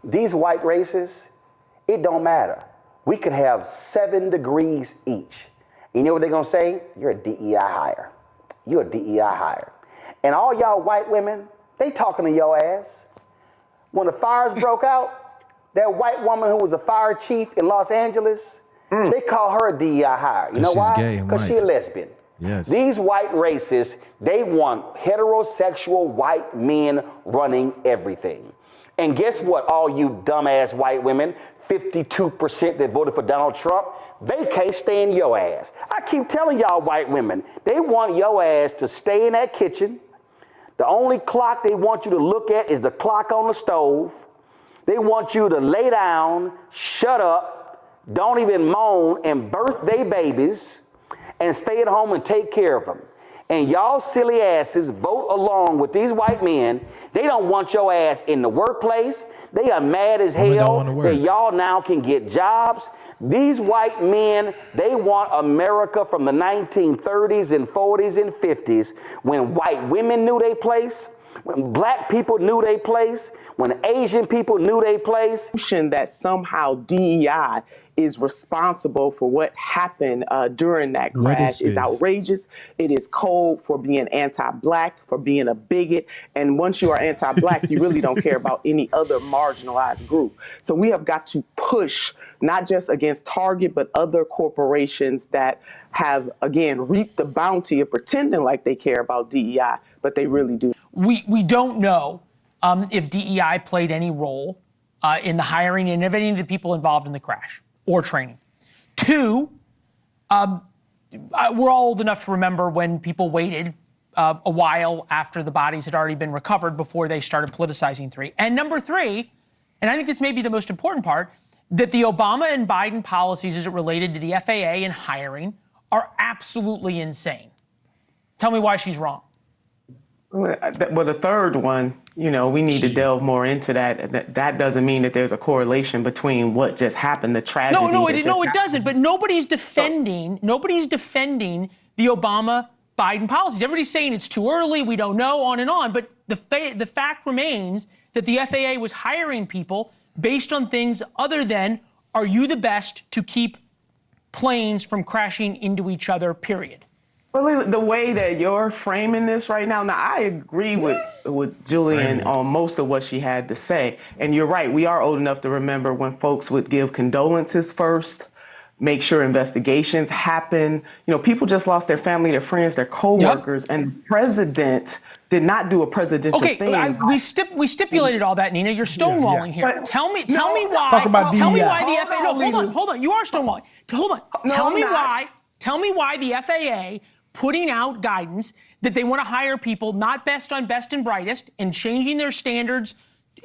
these white races, it don't matter. We could have 7 degrees each. You know what they're gonna say? You're a DEI hire. You're a DEI hire. And all y'all white women, they talking to your ass. When the fires broke out, that white woman who was a fire chief in Los Angeles, they call her a DEI hire. You know why? Because she's a lesbian. Yes. These white racists, they want heterosexual white men running everything. And guess what, all you dumbass white women, 52% that voted for Donald Trump, they can't stand your ass. I keep telling y'all white women, they want your ass to stay in that kitchen. The only clock they want you to look at is the clock on the stove. They want you to lay down, shut up, don't even moan, and birth their babies, and stay at home and take care of them. And y'all silly asses vote along with these white men. They don't want your ass in the workplace. They are mad as hell that y'all now can get jobs. These white men, they want America from the 1930s and 40s and 50s when white women knew their place, when black people knew their place, when Asian people knew their place. That somehow DEI is responsible for what happened during that crash is outrageous. It is cold for being anti-black, for being a bigot. And once you are anti-black, you really don't care about any other marginalized group. So we have got to push not just against Target, but other corporations that have, again, reaped the bounty of pretending like they care about DEI, but they really do. We don't know if DEI played any role in the hiring and of any of the people involved in the crash or training. 2, we're all old enough to remember when people waited a while after the bodies had already been recovered before they started politicizing 3. And number 3, and I think this may be the most important part, that the Obama and Biden policies as it related to the FAA and hiring are absolutely insane. Tell me why she's wrong. Well, the third one, you know, we need to delve more into that. That doesn't mean that there's a correlation between what just happened, the tragedy. No, it doesn't. But nobody's defending the Obama Biden policies. Everybody's saying it's too early, we don't know, on and on. But the fact remains that the FAA was hiring people based on things other than, are you the best to keep planes from crashing into each other, period. Well, the way that you're framing this right now, I agree with Julian on most of what she had to say. And you're right, we are old enough to remember when folks would give condolences first, make sure investigations happen. You know, people just lost their family, their friends, their coworkers, and the president did not do a presidential thing. We stipulated all that, Nina. You're stonewalling here. But tell me why. Talk about tell me DEI. why the FAA. No, hold on. You are stonewalling. Hold on. Tell me why the FAA putting out guidance that they want to hire people not best on best and brightest, and changing their standards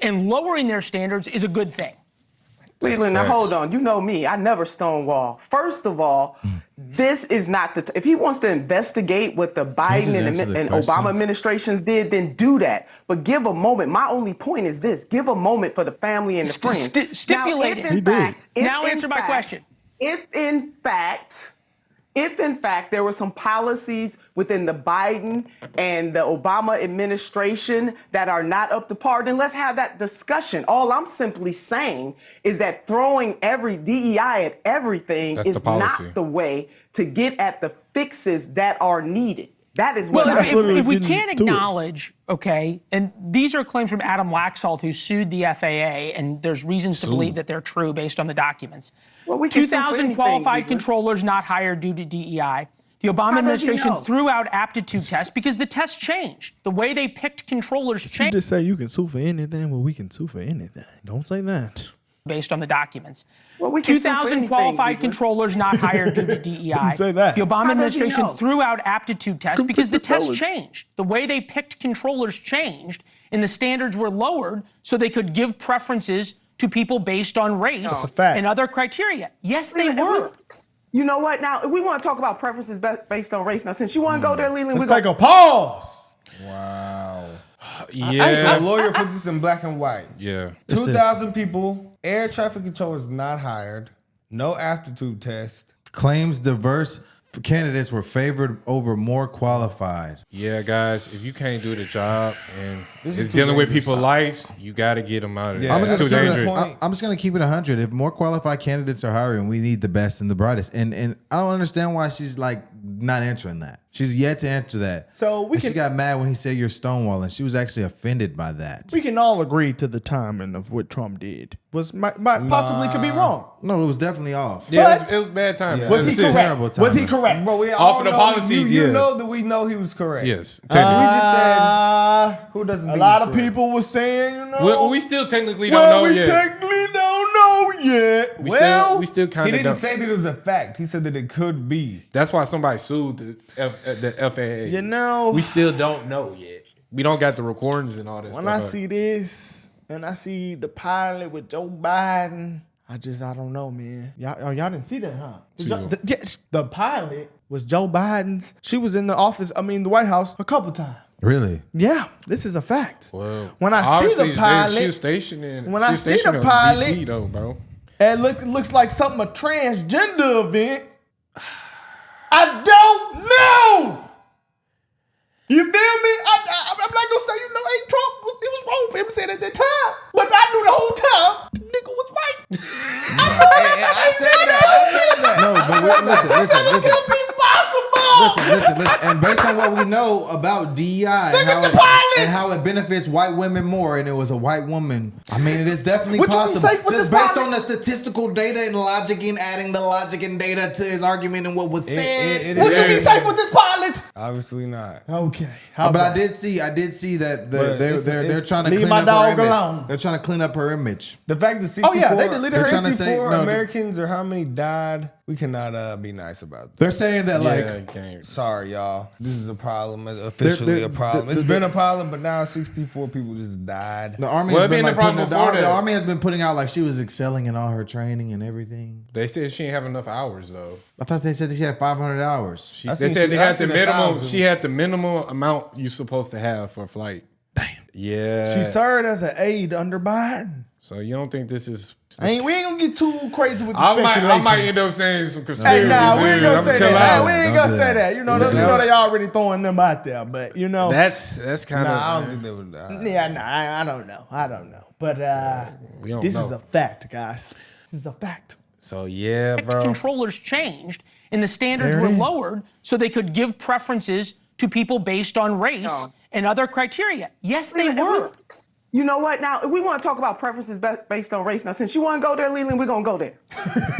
and lowering their standards is a good thing. Leland, now hold on. You know me. I never stonewall. First of all, this is not the if he wants to investigate what the Biden and Obama administrations did, then do that. But give a moment. My only point is this: give a moment for the family and the friends. Stipulate it. Now answer my question. If in fact there were some policies within the Biden and the Obama administration that are not up to par, then let's have that discussion. All I'm simply saying is that throwing every DEI at everything is not the way to get at the fixes that are needed. That is what if we can't acknowledge, okay, and these are claims from Adam Laxalt, who sued the FAA, and there's reasons to believe that they're true based on the documents. Well, we 2,000 qualified controllers not hired due to DEI. The Obama administration threw out aptitude tests because the tests changed. The way they picked controllers changed. You just say you can sue for anything, well, we can sue for anything. Don't say that. Based on the documents. Well, 2,000 qualified controllers not hired due to DEI. Say that. The Obama administration threw out aptitude tests because the tests changed. The way they picked controllers changed, and the standards were lowered so they could give preferences to people based on race and other criteria. Yes, they were. You know what? Now, we want to talk about preferences based on race. Now, since you want to go there, Leland, let's take a pause. Wow. Yeah. A lawyer put this in black and white. Yeah. 2,000 people, air traffic controllers not hired, no aptitude test. Claims diverse candidates were favored over more qualified. Yeah, guys, if you can't do the job and This it's is too dealing with dangerous. people's lives, you got to get them out of there. Yeah, It's that's too a certain dangerous. point. I'm just gonna keep it 100. If more qualified candidates are hiring, we need the best and the brightest. And I don't understand why she's like not answering that. She's yet to answer that. So we she can- got mad when he said you're stonewalling. She was actually offended by that. We can all agree to the timing of what Trump did might possibly could be wrong. No, it was definitely off. Yeah, But- it was bad timing. Was he It's correct? terrible Was he timing. correct? But we Off all of the know, policies, you yeah. know that we know he was correct. Yes. We Technically. just said who doesn't A think lot he's of correct? people were saying, you know, we still technically don't know we yet. technically don't know yet. we well, still He kind of didn't don't. say that it was a fact. He said that it could be. That's why somebody sued the FAA. you know, We still don't know yet. We don't got the recordings and all that when stuff. I see this and I see the pilot with Joe Biden, I don't know, man. Y'all didn't see that, huh? See what? The pilot was Joe Biden's. She was in the office, the White House, a couple times. Really? Yeah, this is a fact. Well, when I see obviously, the pilot, she was stationed in. when she I was see the stationed in pilot- DC though, bro. it looks like something a transgender event. I don't know. You feel me? I'm not gonna say, hey, Trump, it was wrong for him to say it at that time. But I knew the whole time, the nigga was right. I said that. No, but listen. It could be possible. Listen. And based on what we know about DEI and how it benefits white women more, and it was a white woman, I mean, it is definitely What you possible. say for Just this based pilot? on the statistical data and logic and adding the logic and data to his argument and what was said. it Would is- you be safe with this pilot? Obviously not. Okay. But I did see that But they're it's- trying to leave clean my up dog her image. alone. They're trying to clean up her image. The fact that 64, Oh, yeah, they deleted her. They're trying to say- 64 no, Americans or how many died, we cannot be nice about that. They're saying that Sorry, y'all. This is a problem. It's officially a problem. It's been a problem, but now 64 people just died. the army Well, has it been been like a problem putting, before the that. army has been putting out like she was excelling in all her training and everything. They said she didn't have enough hours though. I thought they said that she had 500 hours. I They seen said she- they I had the seen minimum. 1,000. She had the minimum amount you supposed to have for a flight. Damn. Yeah. She served as an aide under Biden. So you don't think this is? We ain't gonna get too crazy with the I speculations. might end up saying some conspiracy. Hey, nah, we ain't gonna say that. Out. We ain't Don't gonna do say that. that. You know they already throwing them out there, but That's kind of. Nah, I don't think they would die. yeah, nah, I don't know. But We don't this know. is a fact, guys. This is a fact. So yeah, bro. Controllers changed and the standards There it were is. lowered so they could give preferences to people based on race and other criteria. Yes, they were. You know what? Now, we want to talk about preferences based on race. Now, since you want to go there, Leland, we're going to go there.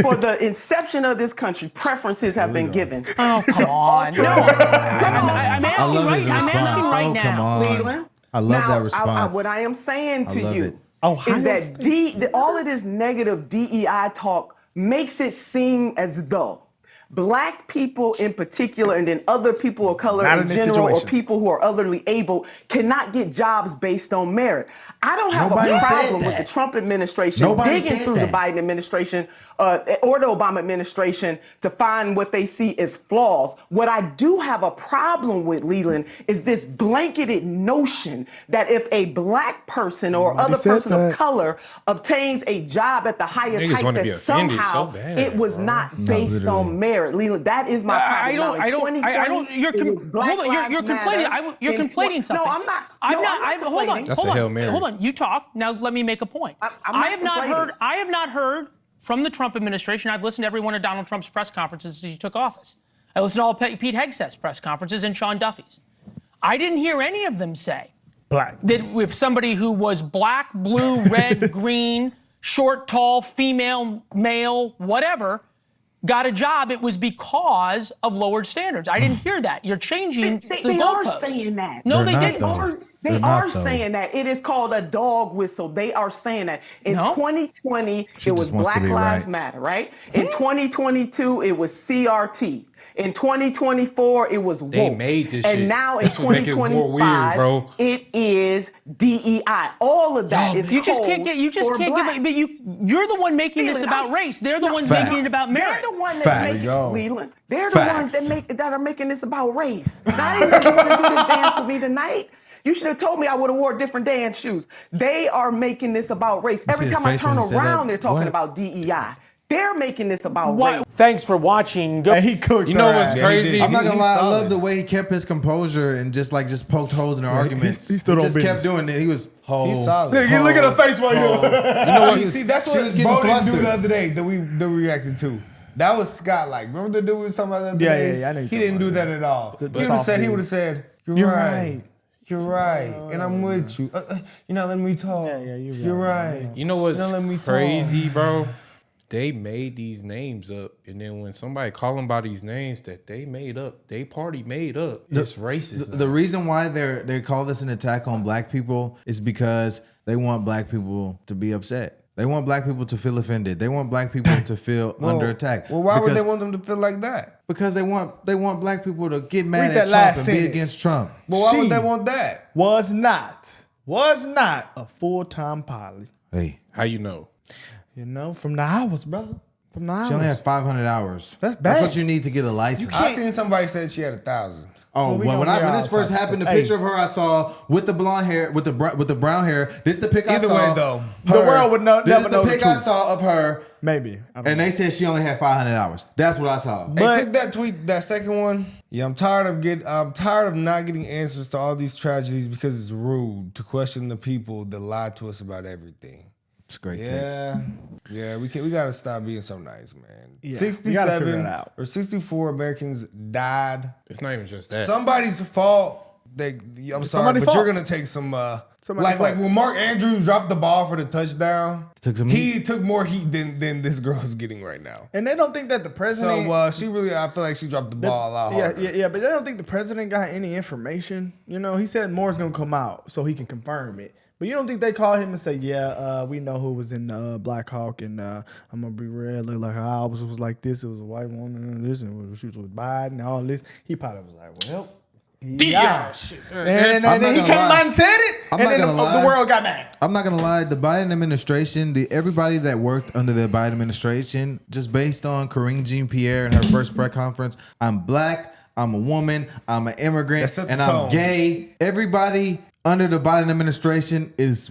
For the inception of this country, preferences have been given. Oh, come on. No, I'm I asking love right, his I'm response. asking right Oh, now. come on. Leland. I love Now, that response. what I am saying to love you it. Ohio is that State. all of this negative DEI talk makes it seem as though Black people in particular, and then other people of color Not in in this general, or situation. people who are otherly able, cannot get jobs based on merit. I don't have Nobody a said problem with that. the Trump administration Nobody digging said through the that. Biden administration or the Obama administration to find what they see as flaws. What I do have a problem with, Leland, is this blanketed notion that if a Black person or Nobody other said person that. of color obtains a job at the highest Niggas height, wanna that be offended so somehow bad, it was bro. not based literally. on merit. Leland, that is my problem. I don't. Now, in 2020, You're it was Black hold on. You're Lives conflating. Matter. You're In conflating something. No, I'm not. I'm No, not. I'm not Hold on. conflating. That's a hold Hail on. Mary. Hold on. You talk. Now let me make a point. I'm I have not not conflating. heard. I have not heard from the Trump administration. I've listened to every one of Donald Trump's press conferences since he took office. I listened to all Pete Hegseth's press conferences and Sean Duffy's. I didn't hear any of them say Black. that if somebody who was black, blue, red, green, short, tall, female, male, whatever, got a job, it was because of lowered standards. I didn't hear that. You're changing the They are goalposts. saying that. No, They're they not, didn't. though. They They're not, are though. saying that. It is called a dog whistle. They are saying that. In No. 2020, She it was just wants to Black be Lives right. Matter, right? In 2022, it was CRT. In 2024, it was woke. They made this and shit. now in That's what make it more 2025, weird, bro. it is DEI. All of that is You just can't code get. You just for can't Black. give. But you're the one making this Leland, about I'm- race. They're the ones Facts. making it about merit. They're the one that Facts. makes There you go. Leland. They're the ones Facts. that are making this about race. Not even if you want to do this dance with me tonight. You should have told me I would have wore different dance shoes. They are making this about race. Every see his time I face turn when he said around, that? they're talking What? about DEI. They're making this about Why- race. Thanks for watching. Go. And he cooked. You know her what's ass. crazy? I'm not gonna lie. I solid. love the way he kept his composure and just poked holes in their arguments. he stood on just kept business. doing it. He was He's solid. Look at her face right here. You know what? See, that's she what was getting Bo didn't do flustered. the other day that we reacted to. That was Scott. Like, remember the dude we was talking about the other Yeah, day? yeah, I know you're He talking didn't do about that at all. The He would soft dude. have said, "You're right. You're right, and I'm with you. You're not letting me talk. Yeah, you're right. You know what's Don't let me talk. crazy, bro? They made these names up, and then when somebody call them by these names that they made up, they party made up, it's racist. The reason why they call this an attack on black people is because they want black people to be upset. They want black people to feel offended. They want black people to feel under attack. Well, why would they want them to feel like that? Because they want black people to get mad Read at that Trump last and be sentence. against Trump. Well, why She- would they want that? Was not a full-time pilot. Hey, How you know? You know, from the hours, brother. From the hours. she only had 500 hours. That's That's bad. what you need to get a license. I seen somebody said she had 1,000. Oh, we well, gonna when hear when all this first types of happened, the stuff. picture of her I saw with the blonde hair, with the brown hair. This the pic I Either saw. way, though, The world would This never is know the the pic I truth. saw of her, Maybe. I don't and know. they said she only had 500 hours. That's what I saw. Hey, But- click that tweet, that second one. Yeah, I'm tired of not getting answers to all these tragedies because it's rude to question the people that lie to us about everything. It's a great take. Yeah, we gotta stop being so nice, man. Yeah, we gotta figure 67 it out. or 64 Americans died. It's not even just that. Somebody's fault. I'm sorry, somebody's but you're fault. gonna take some Somebody's like fault. when Mark Andrews dropped the ball for the touchdown. He He took more heat than this girl's getting right now. And they don't think that the president. So she really, I feel like she dropped the ball a lot harder. Yeah, but they don't think the president got any information. You know, he said more's gonna come out so he can confirm it. But you don't think they call him and say, "Yeah, we know who was in Black Hawk, and I'm gonna be real. Like her album was like this. It was a white woman, and this, and she was with Biden, and all this." He probably was like, "Well, yeah." And I'm then not he gonna came lie. out and said it, I'm and not then gonna lie. the world got mad. I'm not gonna lie. The Biden administration, everybody that worked under the Biden administration, just based on Karine Jean-Pierre and her first press conference, I'm black, I'm a woman, I'm an immigrant, That set the and I'm tone. gay. Everybody under the Biden administration is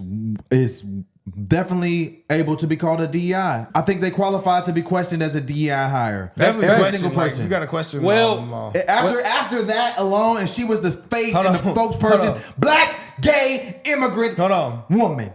definitely able to be called a DEI. I think they qualify to be questioned as a DEI hire. That's a every question, single like, person. you got to question Well, all of them all. After that alone, and she was the face Hold and the on, spokesperson, hold on. black, gay, immigrant, Hold on. woman.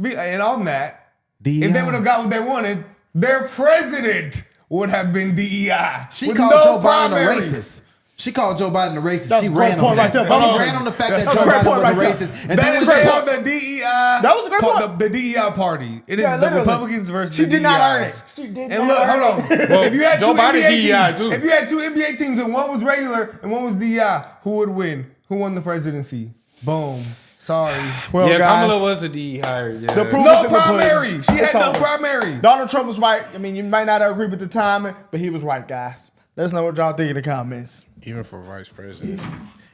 And on that, DEI. if they would have got what they wanted, their president would have been DEI. She with called no Joe Biden primary. a racist. She called Joe Biden a racist. That's She a great ran point on right that. there. She ran on the fact that That's Joe a great Biden point was a right there. racist. And That then is when she called the DEI. That was a great point. The DEI party. It is Yeah, the literally. Republicans versus She the did not earn DEIs. it. She did And not look, earn hold on. Well, if you had Joe two Biden NBA DEI teams, too. if you had two NBA teams and one was regular and one was DEI, who would win? Who won the presidency? Boom. Sorry. Well, yeah, guys, Kamala was a D hire. Yeah. The proof No is in the pudding. primary. She had It's no over. primary. Donald Trump was right. I mean, you might not agree with the timing, but he was right, guys. Let us know what y'all think in the comments. Even for vice president.